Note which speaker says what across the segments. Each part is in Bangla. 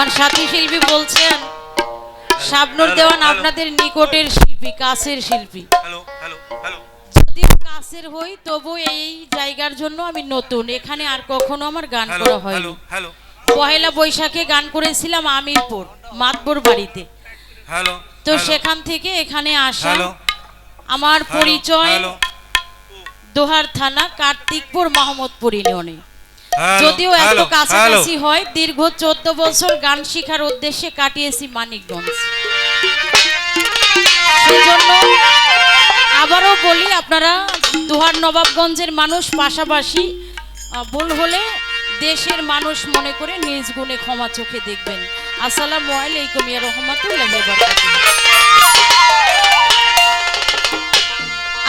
Speaker 1: আমার সাথী শিল্পী বলছেন শাবনুর দেওয়ান আপনাদের নিকটের শিল্পী, কাছের শিল্পী। যদিও কাছের হই তবু এই জায়গার জন্য আমি নতুন, এখানে আর কখনো আমার গান করা হয়নি। পহেলা বৈশাখে গান করেছিলাম আমিরপুর মাতবর বাড়িতে, তো সেখান থেকে এখানে আসা। আমার পরিচয় দোহার থানা কার্তিকপুর মোহাম্মদপুর ইউনিয়নে। যদিও এত কাছাকাছি হয়, দীর্ঘ 14 বছর গান শেখার উদ্দেশ্যে কাটিয়েছি মানিকগঞ্জ। সেজন্য আবারও বলি, আপনারা দোহার নবাবগঞ্জের মানুষ, পাশাপাশি ভুল হলে দেশের মানুষ মনে করে নিজ গুণে ক্ষমা চোখে দেখবেন। আসসালামু আলাইকুম ইয়া রাহমাতুল্লাহি ওয়া বারাকাতুহু।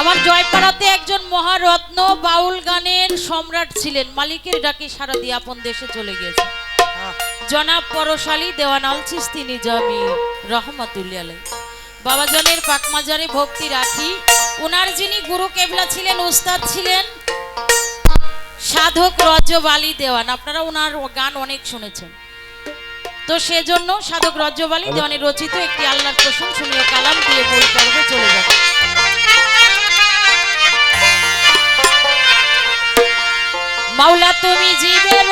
Speaker 1: আমার জয়পাড়াতে একজন মহারত্ন বাউল গানের সম্রাট ছিলেন, মালিকের ডাকে সারা দিয়ে আপন দেশে চলে গেছে জনাব পরশালী দেওয়ানাল চিস্তি নিজামি রহমাতুল্লাহ আলাইহি। বাবাজানের পাকমাজারে ভক্তি রাখি। ওনার যিনি গুরু কেবলা ছিলেন, উস্তাদ ছিলেন সাধক রজব আলী দেওয়ান। আপনারা ওনার গান অনেক শুনেছেন, তো সেজন্য সাধক রজব আলী দেওয়ানের রচিত একটি আল্লাহর প্রশংসনীয় কালাম দিয়ে মূল পর্বে চলে যাবে। মাওলা তুমি জীবের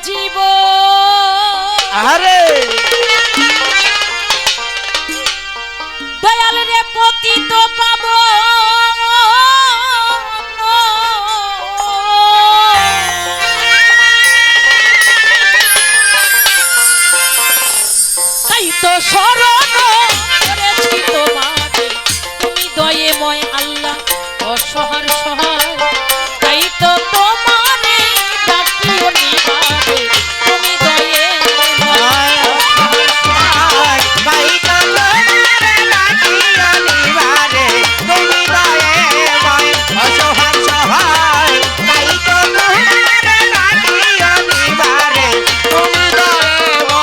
Speaker 1: জীব,
Speaker 2: আরে
Speaker 1: দয়াল রে পতিত পাব, তাই তো শরণ করেছি তোমাকে, তুমি দয়াময় আল্লাহ অসহার সহায়। তাই তো তোমারে ডাকি নিবারে, তুমি দয়াময়
Speaker 2: অসহায়। তাই তো তোমারে ডাকি নিবারে, তুমি দয়াময় অসহায় সহায়। তাই তো তোমারে ডাকি নিবারে, তুমি দয়াময়।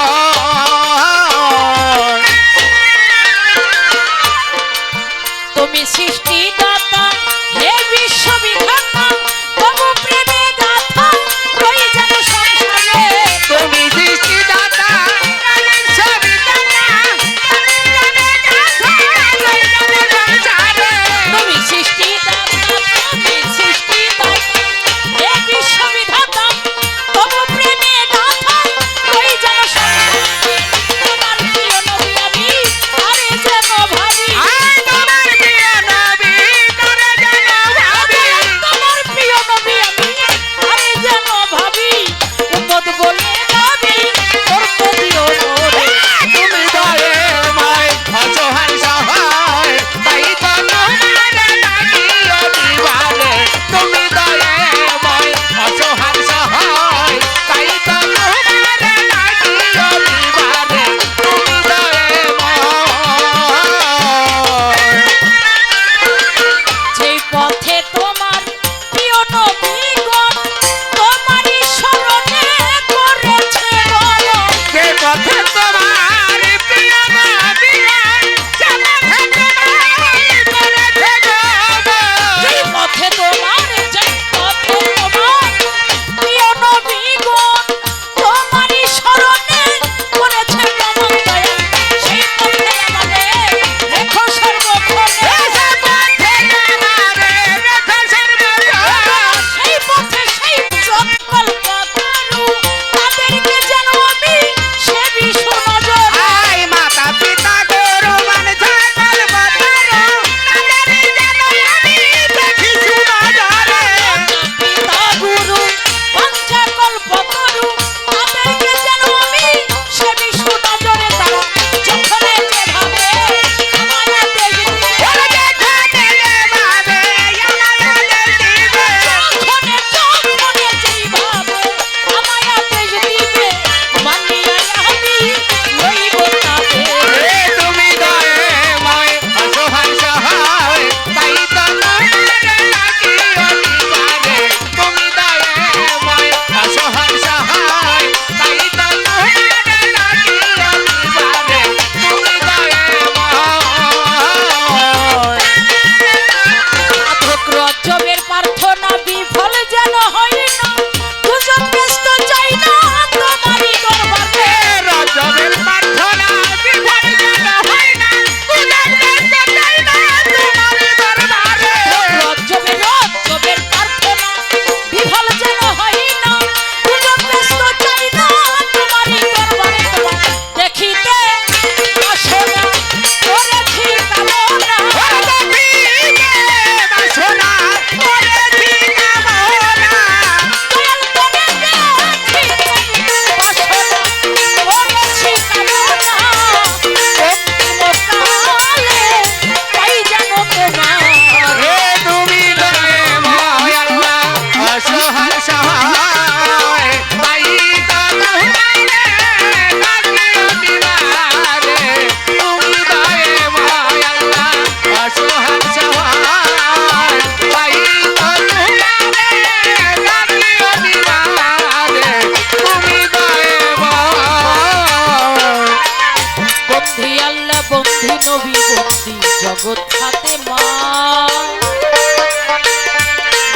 Speaker 1: নবী বন্দি জগৎ হাতে মা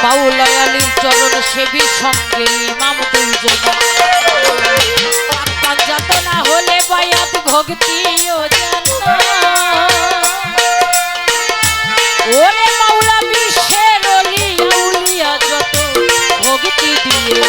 Speaker 1: মাওলায় আলীর চরণ সেবী সঙ্গে ইমাম দুইজন যাতনা হলে বায়াত ভক্তি ও ওরে মাওলা বিশ্বের অলি আউলিয়া যত ভক্তি দিয়ে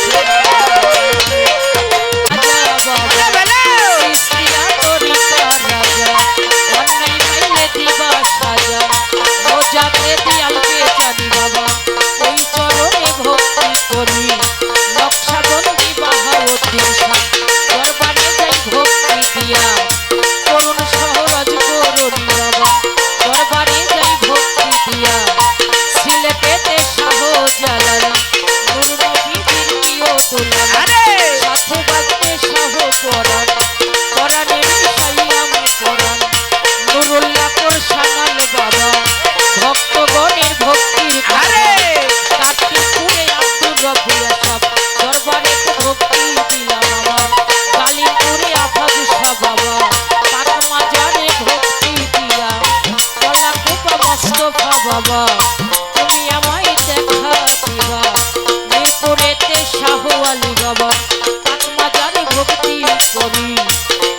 Speaker 1: বাবা তুমি আমায় দেখা দিবা মিরপুরেতে শাহ আলী বাবা পাকমাজারে ভক্তি করি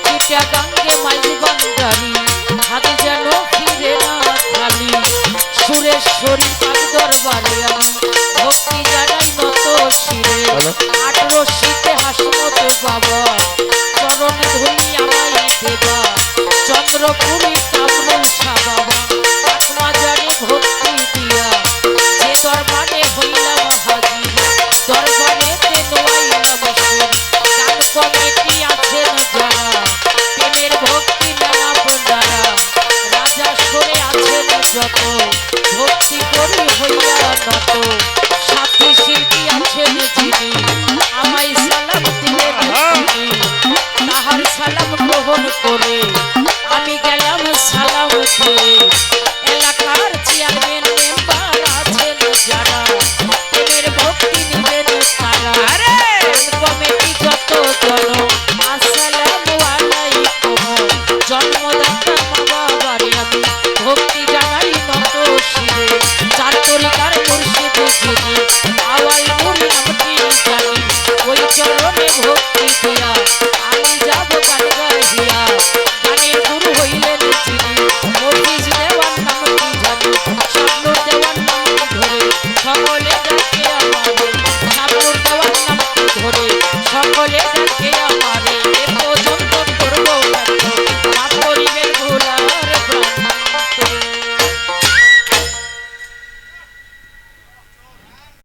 Speaker 1: চিটাগাঙ্গে মাইজবান্ডারি হাত যেন ফিরে না খালি সুরেশ্বরী পাক দরবারে আমি ভক্তি জানাই নত শিরে 18 শীতে হাসমত বাবা চরণ ধুলি আমায় দেবা চন্দ্রপুরী কামরুল শাহ বাবা পাকমাজারে ভক্তি দিয়া যে দরবারে হইলাম হাজির দরবারেতে নোয়াইলাম সুর গান কমিটি আছেন যারা প্রেমের ভক্তি নানা প্রণারা রাজা সরে আছেন যত ভক্তি করি হইয়া নত সাথী শিল্পী আছেন যিনি আমায় সালাম দিলেন তিনি তাহার সালাম গ্রহণ করে